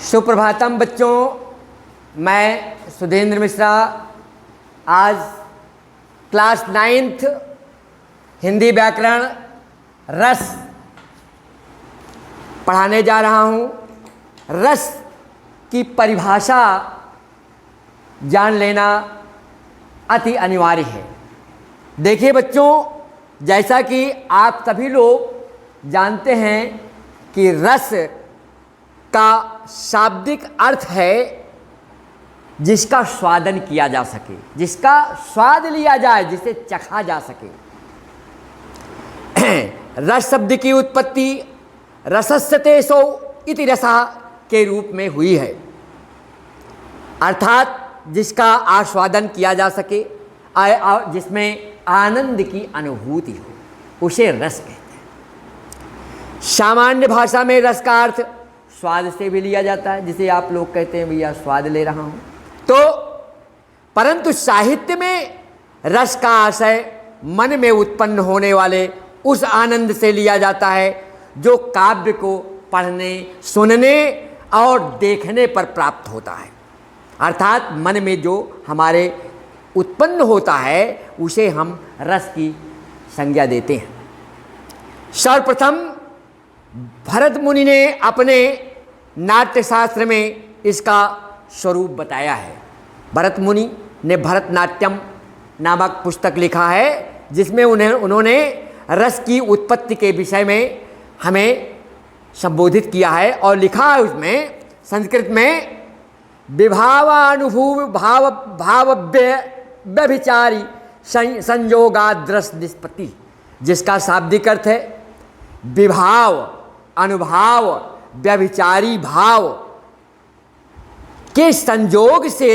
सुप्रभातम बच्चों, मैं सुधींद्र मिश्रा आज क्लास 9th हिंदी व्याकरण रस पढ़ाने जा रहा हूँ। रस की परिभाषा जान लेना अति अनिवार्य है। देखिए बच्चों, जैसा कि आप सभी लोग जानते हैं कि रस का शाब्दिक अर्थ है जिसका स्वादन किया जा सके, जिसका स्वाद लिया जाए, जिसे चखा जा सके। रस शब्द की उत्पत्ति रसस्यते सो इति रसा के रूप में हुई है, अर्थात जिसका आस्वादन किया जा सके, जिसमें आनंद की अनुभूति हो, उसे रस कहते हैं। सामान्य भाषा में रस का अर्थ स्वाद से भी लिया जाता है, जिसे आप लोग कहते हैं भैया स्वाद ले रहा हूँ। तो परंतु साहित्य में रस का आशय मन में उत्पन्न होने वाले उस आनंद से लिया जाता है जो काव्य को पढ़ने, सुनने और देखने पर प्राप्त होता है। अर्थात मन में जो हमारे उत्पन्न होता है उसे हम रस की संज्ञा देते हैं। सर्वप्रथम भरत मुनि ने अपने नाट्यशास्त्र में इसका स्वरूप बताया है। भरत मुनि ने भरतनाट्यम नामक पुस्तक लिखा है, जिसमें उन्होंने रस की उत्पत्ति के विषय में हमें संबोधित किया है और लिखा है उसमें संस्कृत में विभावानुभूव भाव भाव व्यभिचारी संयोगाद्रस निष्पत्ति, जिसका शाब्दिक अर्थ है विभाव, अनुभाव, व्यभिचारी भाव के संयोग से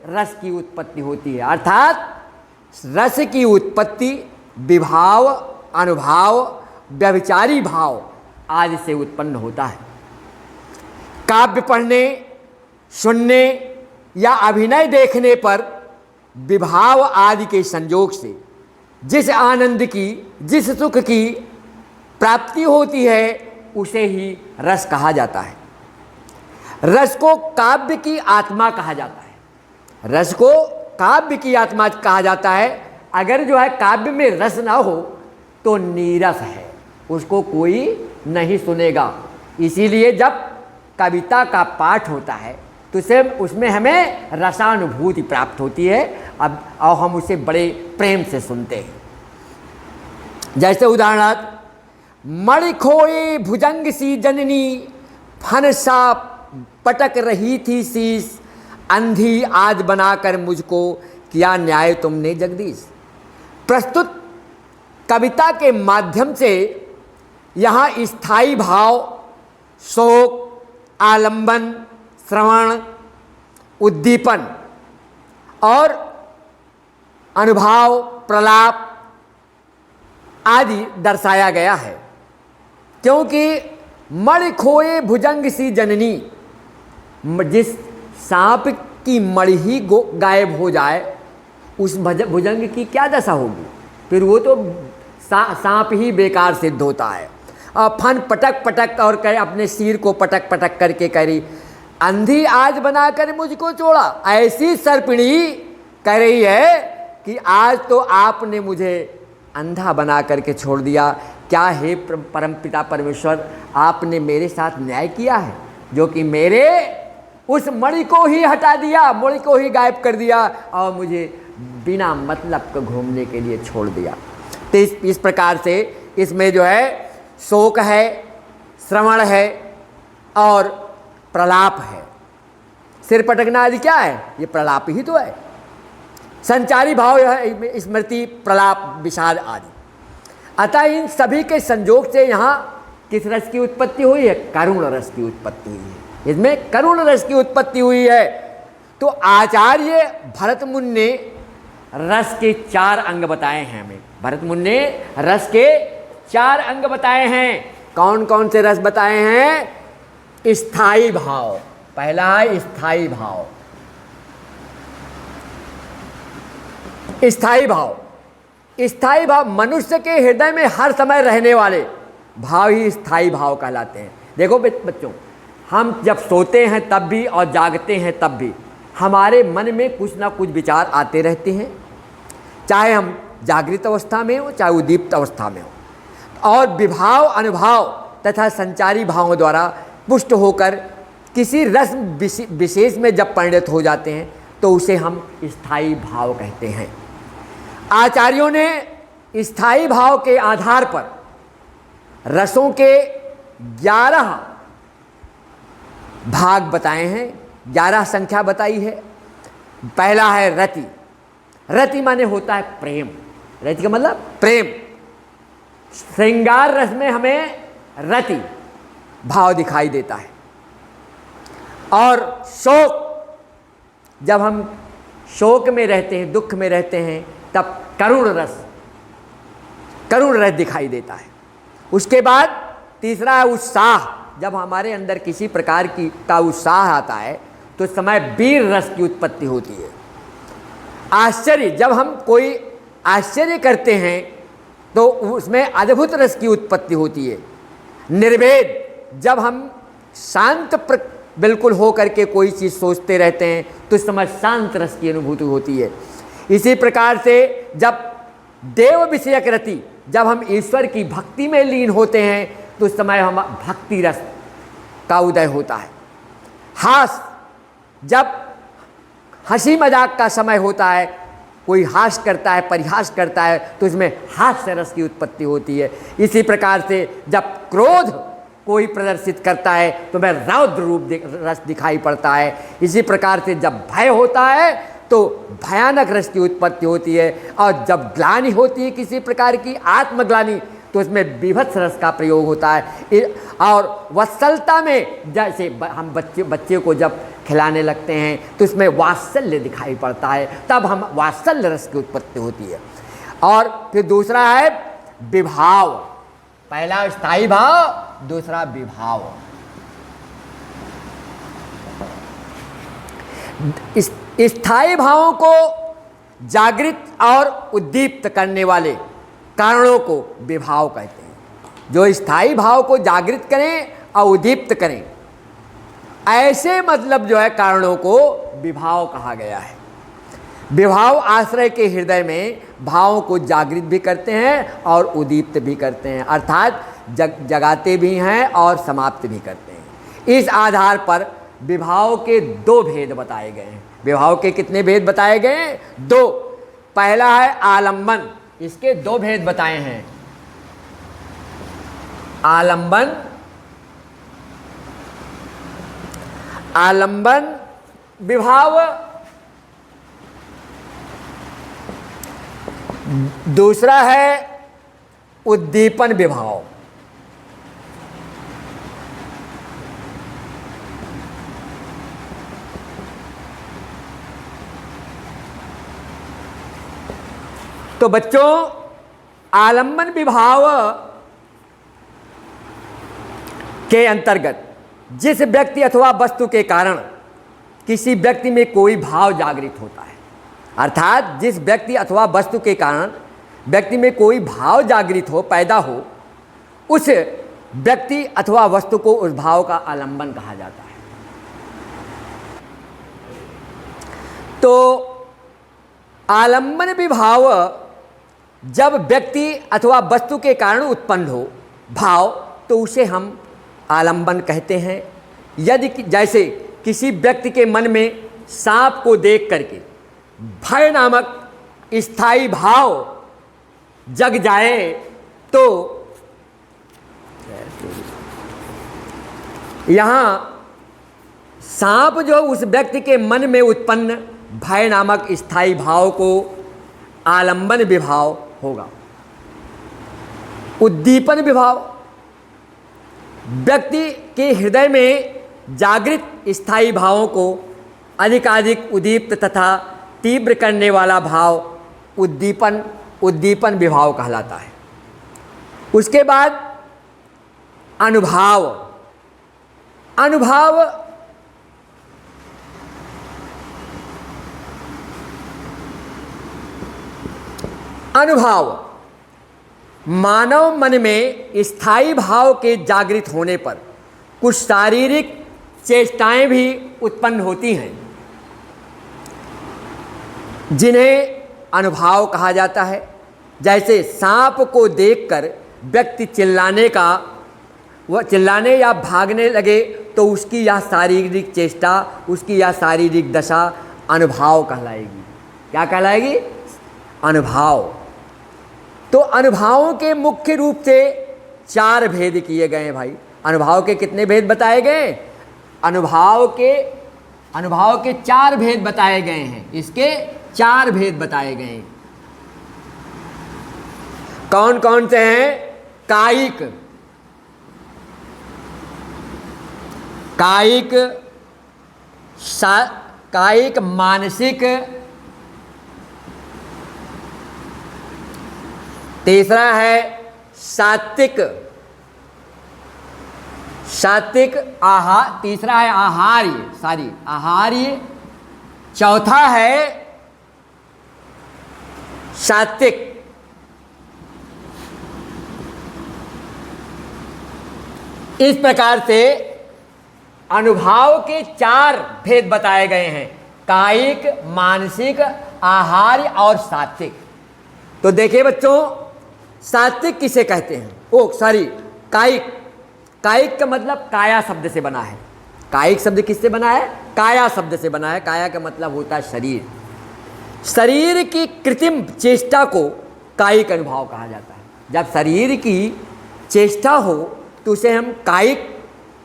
रस की उत्पत्ति होती है। अर्थात रस की उत्पत्ति विभाव, अनुभाव, व्यभिचारी भाव आदि से उत्पन्न होता है। काव्य पढ़ने, सुनने या अभिनय देखने पर विभाव आदि के संयोग से जिस आनंद की, जिस सुख की प्राप्ति होती है उसे ही रस कहा जाता है। रस को काव्य की आत्मा कहा जाता है। रस को काव्य की आत्मा कहा जाता है। अगर जो है काव्य में रस ना हो तो नीरस है, उसको कोई नहीं सुनेगा। इसीलिए जब कविता का पाठ होता है तो उसमें हमें रसानुभूति प्राप्त होती है, अब और हम उसे बड़े प्रेम से सुनते हैं। जैसे उदाहरणार्थ, मणि खोए भुजंग सी जननी, फन सा पटक रही थी शीश, अंधी आज बनाकर मुझको किया न्याय तुमने जगदीश। प्रस्तुत कविता के माध्यम से यहाँ स्थायी भाव, शोक, आलंबन, श्रवण, उद्दीपन और अनुभव, प्रलाप आदि दर्शाया गया है। क्योंकि मणि खोए भुजंग सी जननी, जिस सांप की मणि ही गायब हो जाए उस भुजंग की क्या दशा होगी? फिर वो तो सांप ही बेकार सिद्ध होता है। और फन पटक पटक और कहे, अपने सिर को पटक पटक करके कह रही, अंधी आज बनाकर मुझको छोड़ा। ऐसी सर्पिणी कह रही है कि आज तो आपने मुझे अंधा बना करके छोड़ दिया। क्या है परमपिता परमेश्वर, आपने मेरे साथ न्याय किया है, जो कि मेरे उस मणि को ही हटा दिया, मणि को ही गायब कर दिया और मुझे बिना मतलब को घूमने के लिए छोड़ दिया। तो इस प्रकार से इसमें जो है शोक है, श्रवण है और प्रलाप है। सिर पटकना आदि क्या है? ये प्रलाप ही तो है। संचारी भाव है, स्मृति, प्रलाप, विषाद आदि। अतः इन सभी के संयोग से यहाँ किस रस की उत्पत्ति हुई है? करुण रस की उत्पत्ति हुई है। इसमें करुण रस की उत्पत्ति हुई है। तो आचार्य भरत मुनि ने रस के 4 अंग बताए हैं हमें। भरत मुनि ने रस के 4 अंग बताए हैं। कौन कौन से रस बताए हैं? स्थायी भाव, पहला है स्थायी भाव। स्थायी भाव, स्थायी भाव मनुष्य के हृदय में हर समय रहने वाले भाव ही स्थायी भाव कहलाते हैं। देखो बच्चों, हम जब सोते हैं तब भी और जागते हैं तब भी हमारे मन में कुछ ना कुछ विचार आते रहते हैं, चाहे हम जागृत अवस्था में हो चाहे उद्दीप्त अवस्था में हो। और विभाव अनुभाव तथा संचारी भावों द्वारा पुष्ट होकर किसी रस विशेष में जब परिणत हो जाते हैं तो उसे हम स्थायी भाव कहते हैं। आचार्यों ने स्थायी भाव के आधार पर रसों के 11 भाग बताए हैं, 11 संख्या बताई है। पहला है रति। रति माने होता है प्रेम। रति का मतलब प्रेम। श्रृंगार रस में हमें रति भाव दिखाई देता है। और शोक, जब हम शोक में रहते हैं, दुख में रहते हैं, तब करुण रस दिखाई देता है। उसके बाद तीसरा है उत्साह। जब हमारे अंदर किसी प्रकार का उत्साह आता है तो उस समय वीर रस की उत्पत्ति होती है। आश्चर्य, जब हम कोई आश्चर्य करते हैं तो उसमें अद्भुत रस की उत्पत्ति होती है। निर्वेद, जब हम शांत बिल्कुल हो करके कोई चीज़ सोचते रहते हैं तो उस समय शांत रस की अनुभूति होती है। इसी प्रकार से जब देव विषयक रति, जब हम ईश्वर की भक्ति में लीन होते हैं तो उस समय हम भक्ति रस का उदय होता है। हास, जब हंसी मजाक का समय होता है, कोई हास करता है, परिहास करता है, तो इसमें हास्य रस की उत्पत्ति होती है। इसी प्रकार से जब क्रोध कोई प्रदर्शित करता है तो वह रौद्र रूप रस दिखाई पड़ता है। इसी प्रकार से जब भय होता है तो भयानक रस की उत्पत्ति होती है। और जब ग्लानि होती है किसी प्रकार की आत्मग्लानि तो उसमें विभत्स रस का प्रयोग होता है। और वत्सलता में, जैसे हम बच्चे को जब खिलाने लगते हैं तो उसमें वात्सल्य दिखाई पड़ता है, तब हम वात्सल्य रस की उत्पत्ति होती है। और फिर दूसरा है विभाव। पहला स्थायी भाव, दूसरा विभाव। स्थायी भावों को जागृत और उद्दीप्त करने वाले कारणों को विभाव कहते हैं। जो स्थायी भाव को जागृत करें और उद्दीप्त करें, ऐसे मतलब जो है कारणों को विभाव कहा गया है। विभाव आश्रय के हृदय में भावों को जागृत भी करते हैं और उद्दीप्त भी करते हैं, अर्थात जगाते भी हैं और समाप्त भी करते हैं। इस आधार पर विभाव के 2 भेद बताए गए हैं। विभाव के कितने भेद बताए गए हैं? 2। पहला है आलंबन। इसके 2 भेद बताए हैं। आलंबन विभाव, दूसरा है उद्दीपन विभाव। तो बच्चों, आलंबन विभाव के अंतर्गत जिस व्यक्ति अथवा वस्तु के कारण किसी व्यक्ति में कोई भाव जागृत होता है, अर्थात जिस व्यक्ति अथवा वस्तु के कारण व्यक्ति में कोई भाव जागृत हो, पैदा हो, उस व्यक्ति अथवा वस्तु को उस भाव का आलंबन कहा जाता है। तो आलंबन विभाव जब व्यक्ति अथवा वस्तु के कारण उत्पन्न हो भाव, तो उसे हम आलंबन कहते हैं। यदि जैसे किसी व्यक्ति के मन में सांप को देख करके भय नामक स्थायी भाव जग जाए तो यहाँ सांप जो उस व्यक्ति के मन में उत्पन्न भय नामक स्थायी भाव को आलंबन विभाव होगा। उद्दीपन विभाव व्यक्ति के हृदय में जागृत स्थायी भावों को अधिकाधिक उद्दीप्त तथा तीव्र करने वाला भाव उद्दीपन विभाव कहलाता है। उसके बाद अनुभाव मानव मन में स्थायी भाव के जागृत होने पर कुछ शारीरिक चेष्टाएं भी उत्पन्न होती हैं, जिन्हें अनुभाव कहा जाता है। जैसे सांप को देखकर व्यक्ति चिल्लाने या भागने लगे तो उसकी यह शारीरिक चेष्टा, उसकी यह शारीरिक दशा अनुभाव कहलाएगी। क्या कहलाएगी? अनुभाव। तो अनुभावों के मुख्य रूप से 4 भेद किए गए हैं भाई। अनुभाव के कितने भेद बताए गए? अनुभाव के 4 भेद बताए गए हैं। इसके 4 भेद बताए गए हैं। कौन कौन से हैं? कायिक, मानसिक, तीसरा है सात्विक, तीसरा है आहार्य, चौथा है सात्विक। इस प्रकार से अनुभाव के 4 भेद बताए गए हैं, कायिक, मानसिक, आहार्य और सात्विक। तो देखिए बच्चों, सात्विक किसे कहते हैं? कायिक का मतलब काया शब्द से बना है। कायिक शब्द किससे बना है? काया शब्द से बना है। काया का मतलब होता है शरीर। शरीर की कृत्रिम चेष्टा को कायिक अनुभाव कहा जाता है। जब शरीर की चेष्टा हो तो उसे हम कायिक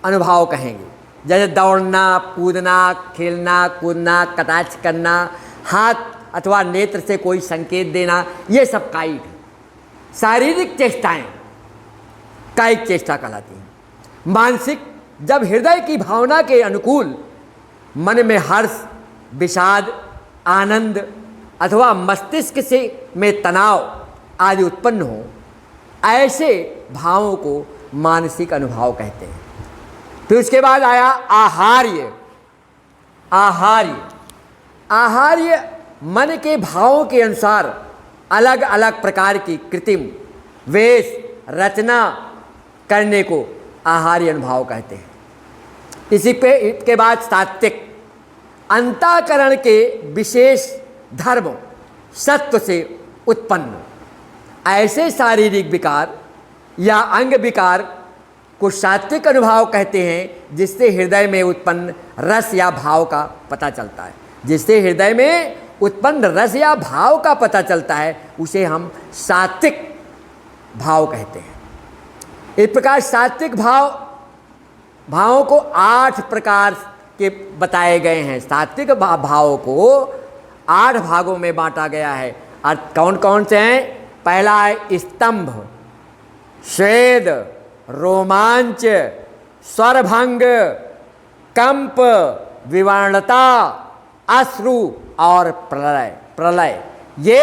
अनुभाव कहेंगे। जैसे दौड़ना, कूदना, खेलना, कूदना, कटाक्ष करना, हाथ अथवा नेत्र से कोई संकेत देना, ये सब कायिक है। शारीरिक चेष्टाएं कायिक चेष्टा कहलाती हैं। मानसिक, जब हृदय की भावना के अनुकूल मन में हर्ष, विषाद, आनंद अथवा मस्तिष्क में तनाव आदि उत्पन्न हो, ऐसे भावों को मानसिक अनुभाव कहते हैं। फिर उसके बाद आया आहार्य मन के भावों के अनुसार अलग अलग प्रकार की कृत्रिम वेश रचना करने को आहार्य अनुभाव कहते हैं। इसके बाद सात्विक, अंतःकरण के विशेष धर्म सत्व से उत्पन्न ऐसे शारीरिक विकार या अंग विकार को सात्विक अनुभाव कहते हैं, जिससे हृदय में उत्पन्न रस या भाव का पता चलता है। जिससे हृदय में उत्पन्न रस या भाव का पता चलता है, उसे हम सात्विक भाव कहते हैं। इस प्रकार सात्विक भावों को 8 प्रकार के बताए गए हैं। सात्विक भावों को 8 भागों में बांटा गया है। और कौन कौन से हैं? पहला है स्तंभ, स्वेद, रोमांच, स्वरभंग, कंप, विवर्णता, अश्रु और प्रलय। ये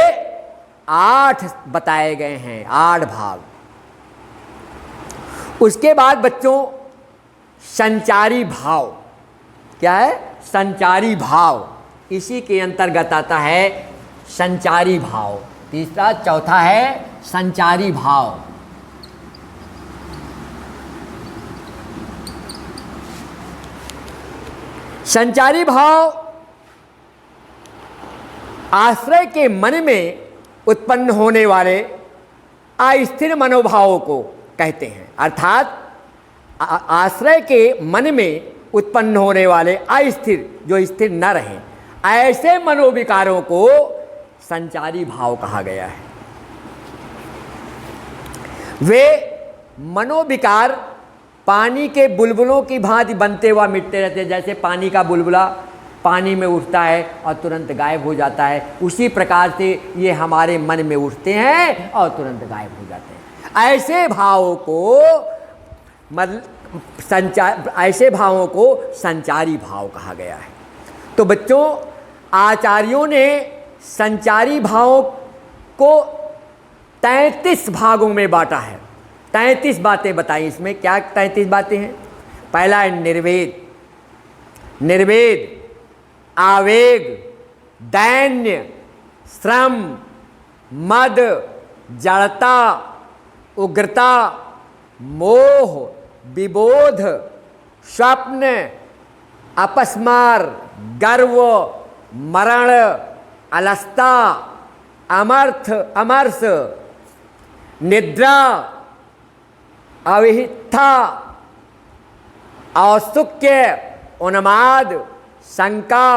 8 बताए गए हैं, 8 भाग। उसके बाद बच्चों संचारी भाव। क्या है? संचारी भाव। इसी के अंतर्गत आता है संचारी भाव। तीसरा, चौथा है संचारी भाव। संचारी भाव आश्रय के मन में उत्पन्न होने वाले अस्थिर मनोभावों को कहते हैं। अर्थात आश्रय के मन में उत्पन्न होने वाले अस्थिर, जो स्थिर न रहें, ऐसे मनोविकारों को संचारी भाव कहा गया है। वे मनोविकार पानी के बुलबुलों की भांति बनते हुआ मिटते रहते हैं। जैसे पानी का बुलबुला पानी में उठता है और तुरंत गायब हो जाता है, उसी प्रकार से ये हमारे मन में उठते हैं और तुरंत गायब हो जाते हैं। ऐसे भावों को संचारी भाव कहा गया है। तो बच्चों, आचार्यों ने संचारी भावों को 33 भागों में बांटा है। 33 बातें बताई। इसमें क्या 33 बातें हैं? पहला है निर्वेद, आवेग, दैन्य, श्रम, मद, जड़ता, उग्रता, मोह, विबोध, स्वप्न, अपस्मार, गर्व, मरण, अलसता, अमर्थ, अमर्ष, निद्रा, अविहिता, औत्सुक्य, उन्माद, शंका,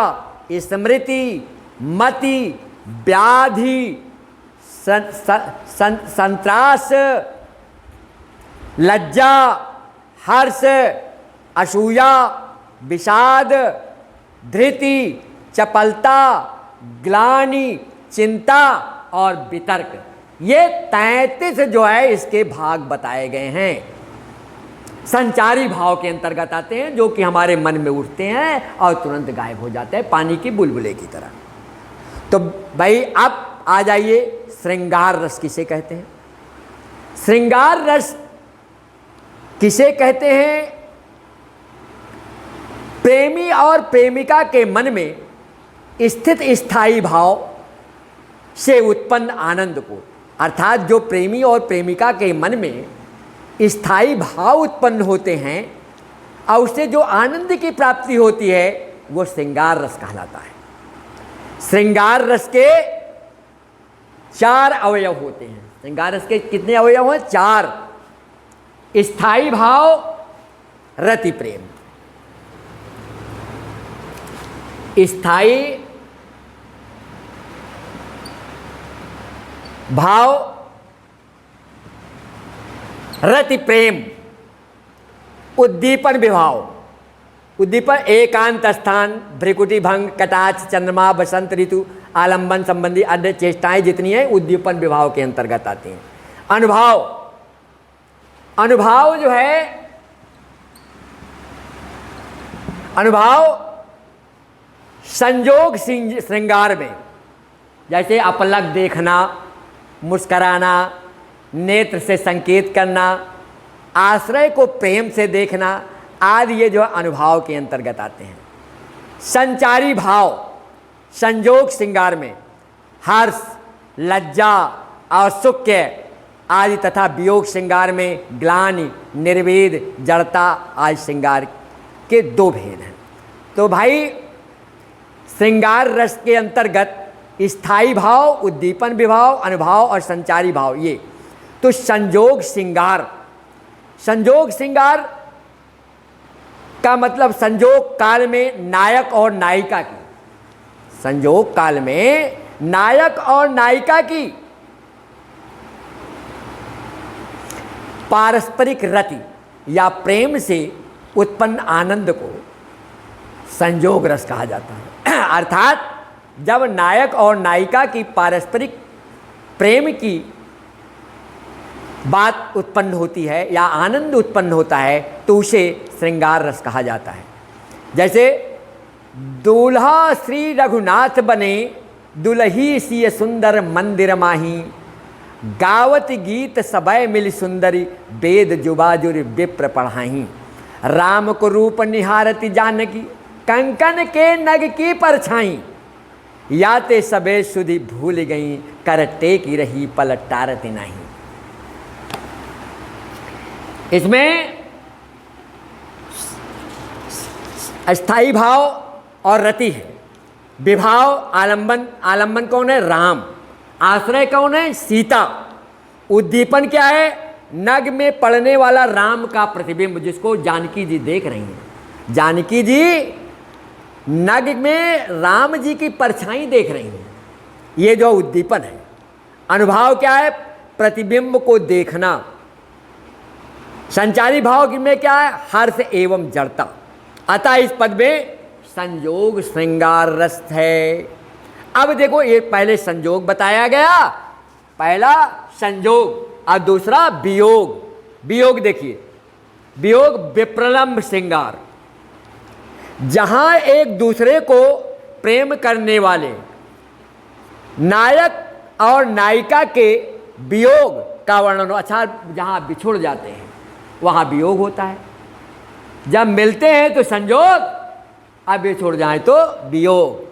स्मृति, मति, व्याधि, संत्रास, लज्जा, हर्ष, असूया, विषाद, धृति, चपलता, ग्लानि, चिंता और वितर्क। ये 33 जो है इसके भाग बताए गए हैं, संचारी भाव के अंतर्गत आते हैं, जो कि हमारे मन में उठते हैं और तुरंत गायब हो जाते हैं, पानी की बुलबुले की तरह। तो भाई अब आ जाइए, श्रृंगार रस किसे कहते हैं? श्रृंगार रस किसे कहते हैं? प्रेमी और प्रेमिका के मन में स्थित स्थायी भाव से उत्पन्न आनंद को, अर्थात जो प्रेमी और प्रेमिका के मन में स्थायी भाव उत्पन्न होते हैं और उससे जो आनंद की प्राप्ति होती है वो श्रृंगार रस कहलाता है। श्रृंगार रस के 4 अवयव होते हैं। श्रृंगार रस के कितने अवयव हैं? 4। स्थायी भाव, रति प्रेम। स्थायी भाव, रति प्रेम, उद्दीपन विभाव। उद्दीपन एकांत स्थान, भ्रिकुटी भंग, कटाक्ष, चंद्रमा, बसंत ऋतु, आलंबन संबंधी अन्य चेष्टाएं जितनी हैं उद्दीपन विभाव के अंतर्गत आती हैं। अनुभाव, अनुभाव जो है, अनुभाव संजोग श्रृंगार में, जैसे अपलक देखना, मुस्कराना, नेत्र से संकेत करना, आश्रय को प्रेम से देखना आदि, ये जो अनुभाव के अंतर्गत आते हैं। संचारी भाव संजोग श्रृंगार में हर्ष, लज्जा, औत्सुक्य आदि तथा वियोग श्रृंगार में ग्लानि, निर्वेद, जड़ता आदि श्रृंगार के 2 भेद हैं। तो भाई श्रृंगार रस के अंतर्गत स्थायी भाव, उद्दीपन विभाव, अनुभाव और संचारी भाव ये। तो संजोग श्रृंगार, संजोग श्रृंगार का मतलब संजोग काल में नायक और नायिका की, संजोग काल में नायक और नायिका की पारस्परिक रति या प्रेम से उत्पन्न आनंद को संजोग रस कहा जाता है। अर्थात जब नायक और नायिका की पारस्परिक प्रेम की बात उत्पन्न होती है या आनंद उत्पन्न होता है तो उसे श्रृंगार रस कहा जाता है। जैसे दूल्हा श्री रघुनाथ बने, दुल्ही सिय सुंदर मंदिर माही, गावत गीत सबय मिल सुंदरी, वेद जुबाजुर विप्र पढ़ाही, राम को रूप निहारती जानकी, कंकन के नग की परछाई, याते सबे सुधि भूल गई, करते की रही पलटारती नहीं। इसमें अस्थाई भाव और रति है। विभाव, आलंबन, आलंबन कौन है? राम। आश्रय कौन है? सीता। उद्दीपन क्या है? नग में पड़ने वाला राम का प्रतिबिंब, जिसको जानकी जी देख रही हैं। जानकी जी नग में राम जी की परछाई देख रही हैं, ये जो उद्दीपन है। अनुभाव क्या है? प्रतिबिंब को देखना। संचारी भाव में क्या है? हर्ष एवं जड़ता। अतः इस पद में संजोग श्रृंगार रस है। अब देखो, ये पहले संजोग बताया गया, पहला संजोग और दूसरा वियोग। वियोग देखिए, वियोग विप्रलंब श्रृंगार, जहां एक दूसरे को प्रेम करने वाले नायक और नायिका के वियोग का वर्णन। अच्छा, जहां बिछुड़ जाते हैं वहां वियोग होता है, जब मिलते हैं तो संजोग, अब बिछुड़ जाए तो वियोग।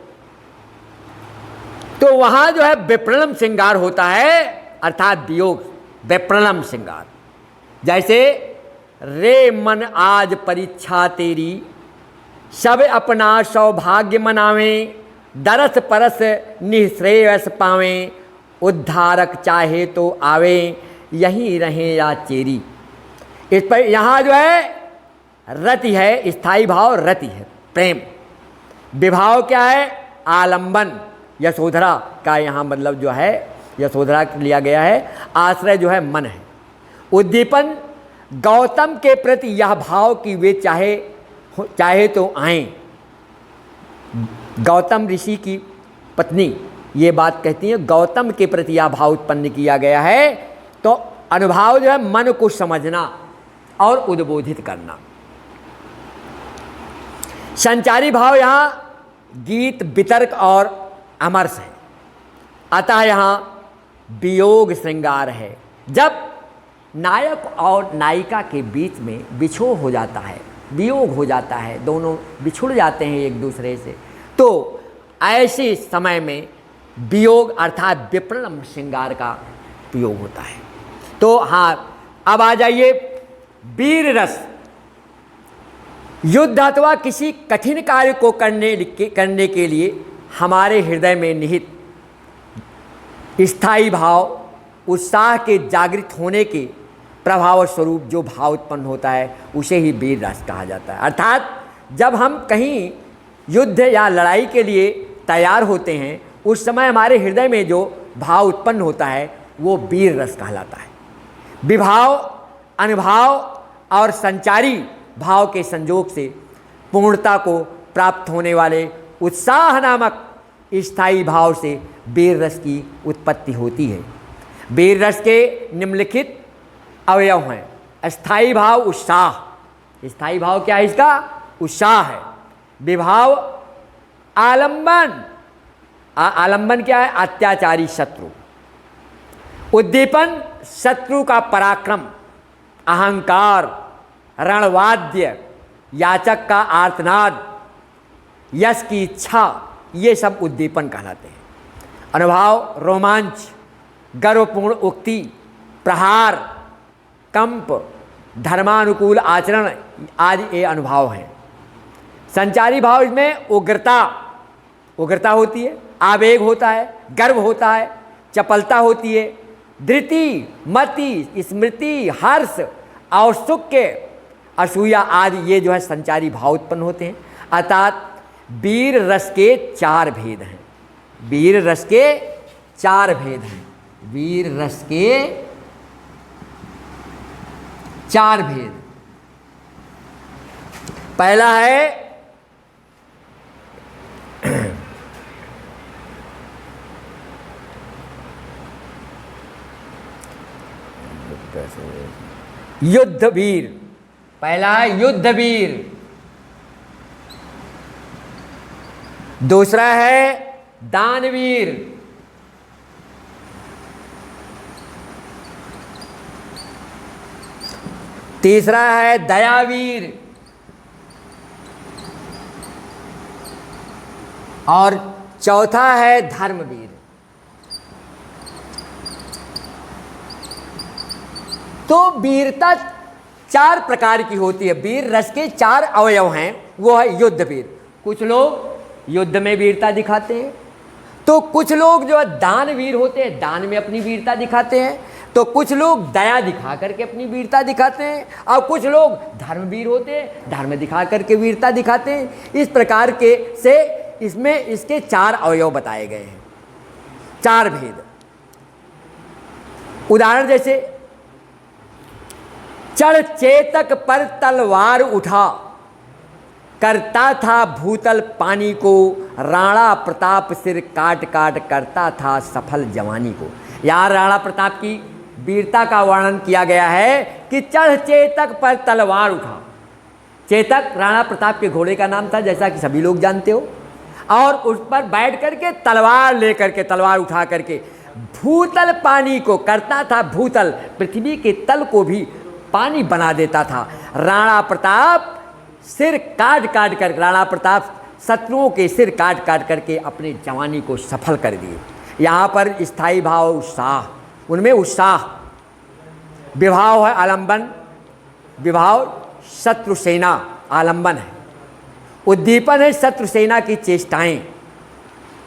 तो वहां जो है विप्रलंब श्रृंगार होता है, अर्थात वियोग, विप्रलंब श्रृंगार। जैसे रे मन आज परीक्षा तेरी, सब अपना सौभाग्य मनावें, दरस परस निःश्रेयस पावें, उद्धारक चाहे तो आवे, यहीं रहें या चेरी। इस पर यहाँ जो है रति है, स्थायी भाव रति है, प्रेम। विभाव क्या है? आलंबन। यशोधरा का यहाँ मतलब जो है यशोधरा लिया गया है, आश्रय जो है मन है। उद्दीपन गौतम के प्रति यह भाव कि वे चाहे तो आएं। गौतम ऋषि की पत्नी ये बात कहती है, गौतम के प्रति यह भाव उत्पन्न किया गया है। तो अनुभाव जो है मन को समझना और उद्बोधित करना। संचारी भाव यहाँ गीत, वितर्क और अमरस है। अतः यहाँ वियोग श्रृंगार है। जब नायक और नायिका के बीच में विछोह हो जाता है, वियोग हो जाता है, दोनों बिछुड़ जाते हैं एक दूसरे से, तो ऐसे समय में वियोग अर्थात विप्लव श्रृंगार का प्रयोग होता है। तो हाँ, अब आ जाइए वीर रस। युद्ध अथवा किसी कठिन कार्य को करने के लिए हमारे हृदय में निहित स्थायी भाव, उत्साह के जागृत होने के प्रभाव स्वरूप जो भाव उत्पन्न होता है उसे ही वीर रस कहा जाता है। अर्थात जब हम कहीं युद्ध या लड़ाई के लिए तैयार होते हैं, उस समय हमारे हृदय में जो भाव उत्पन्न होता है वो वीर रस कहलाता है। विभाव, अनुभाव और संचारी भाव के संयोग से पूर्णता को प्राप्त होने वाले उत्साह नामक स्थायी भाव से वीर रस की उत्पत्ति होती है। वीर रस के निम्नलिखित अवयव हैं। स्थायी भाव उत्साह। स्थायी भाव क्या है इसका? उत्साह है। विभाव आलंबन। आलंबन क्या है? अत्याचारी शत्रु। उद्दीपन शत्रु का पराक्रम, अहंकार, रणवाद्य, याचक का आर्तनाद, यश की इच्छा, ये सब उद्दीपन कहलाते हैं। अनुभाव रोमांच, गर्वपूर्ण उक्ति, प्रहार, कंप, धर्मानुकूल आचरण आदि ये अनुभव हैं। संचारी भाव इसमें उग्रता होती है, आवेग होता है, गर्व होता है, चपलता होती है, धृति, मति, स्मृति, हर्ष और सुख के असूया आदि ये जो है संचारी भाव उत्पन्न होते हैं। अर्थात वीर रस के 4 भेद हैं। वीर रस के 4 भेद हैं। वीर रस के 4 भेद। पहला है युद्ध वीर। पहला है युद्ध वीर। दूसरा है दानवीर। तीसरा है दयावीर। और चौथा है धर्मवीर। तो वीरता 4 प्रकार की होती है। वीर रस के 4 अवयव हैं, वो है युद्ध वीर। कुछ लोग युद्ध में वीरता दिखाते हैं, तो कुछ लोग जो है दानवीर होते हैं, दान में अपनी वीरता दिखाते हैं, तो कुछ लोग दया दिखा करके अपनी वीरता दिखाते हैं, और कुछ लोग धर्मवीर होते हैं, धर्म दिखा करके वीरता दिखाते हैं। इस प्रकार के से इसमें इसके 4 अवयव बताए गए हैं, 4 भेद। उदाहरण जैसे चढ़ चेतक पर तलवार उठा, करता था भूतल पानी को, राणा प्रताप सिर काट काट करता था सफल जवानी को। यहाँ राणा प्रताप की वीरता का वर्णन किया गया है कि चढ़ चेतक पर तलवार उठा। चेतक राणा प्रताप के घोड़े का नाम था, जैसा कि सभी लोग जानते हो, और उस पर बैठ करके तलवार लेकर के, तलवार उठा करके भूतल पानी को, करता था भूतल, पृथ्वी के तल को भी पानी बना देता था। राणा प्रताप सिर काट काट कर, राणा प्रताप शत्रुओं के सिर काट काट करके अपने जवानी को सफल कर दिए। यहाँ पर स्थायी भाव उत्साह, उनमें उत्साह। विभाव है आलंबन, विभाव शत्रु सेना आलंबन है। उद्दीपन है शत्रु सेना की चेष्टाएं,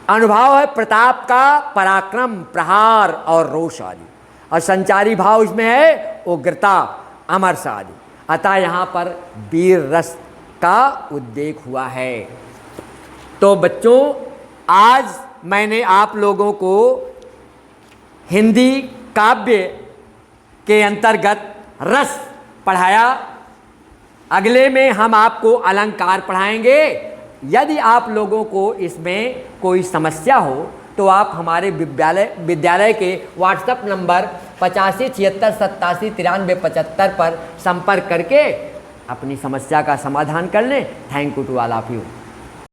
अनुभव है प्रताप का पराक्रम, प्रहार और रोष आदि, और संचारी भाव इसमें है उग्रता, अमरस आदि। अतः यहाँ पर वीर रस का उद्रेक हुआ है। तो बच्चों, आज मैंने आप लोगों को हिंदी काव्य के अंतर्गत रस पढ़ाया। अगले में हम आपको अलंकार पढ़ाएंगे। यदि आप लोगों को इसमें कोई समस्या हो तो आप हमारे विद्यालय के व्हाट्सएप नंबर 8576879375 पर संपर्क करके अपनी समस्या का समाधान कर लें। Thank you to all of you.